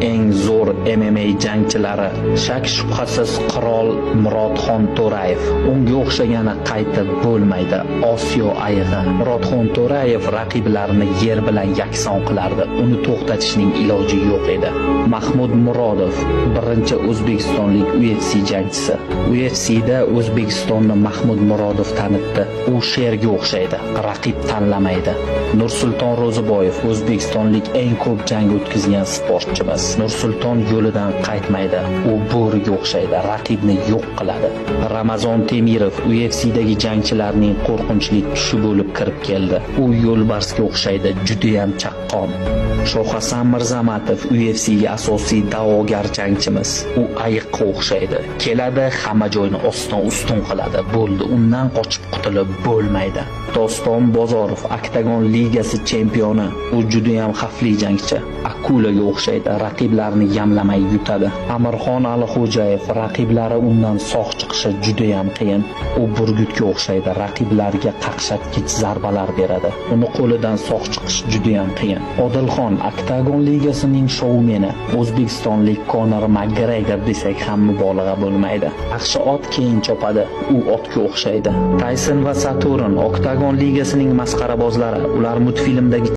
eng zo'r MMA jangchilari shak shubhasiz qirol Murodxon To'rayev. Unga o'xshagani qaytib bo'lmaydi. Osiyo ayig'i Murodxon To'rayev raqiblarini yer bilan yakson qilardi. Uni to'xtatishning iloji yo'q edi. Mahmud Murodov birinchi o'zbekistonlik UFC jangchisi. UFC'da O'zbekistonni Mahmud Murodov tanitdi. U sherga o'xshaydi, raqib tanlamaydi. Nursulton Ro'ziboyev O'zbekistonlik eng ko'p jang o'tkazgan sportchimiz. Nursulton yo'lidan qaytmaydi. U bo'riga o'xshaydi, raqibni yo'q qiladi. Ramazon Temirov UFC'dagi jangchilarning qo'rqinchli tushi bo'lib kirib keldi. U yo'lbarsga o'xshaydi, juda ham chaqqon. Shohhasan Mirzamatov UFC'ga asosiy da'vogar jangchimiz. U ayiqqa o'xshaydi. Keladi, hamma joyni oston-ustun qiladi. Bo'ldi, undan qochib qutulib bo'lmaydi. Doston Bozorov Oktagon ligasi chempioni. U juda ham xavfli jangchi. Akulaga o'xshaydi, raqiblarni yamlamay yutadi. Amirxon Alixo'jayev raqiblari undan sog' chiqishi juda ham qiyin. U burgutga o'xshaydi, raqiblarga qaqshatgich zarbalar beradi. Uni qo'lidan sog' chiqish juda ham qiyin. Odilxon Oktagon ligasining shoumeni. O'zbekistonlik Conor McGregor desak ham mubolag'a bo'lmaydi. Yaxshi ot keyin chopadi, u otga o'xshaydi. Tayson va Saturn Oktagon ligasining masxarabozlari. Ular multfilmdagi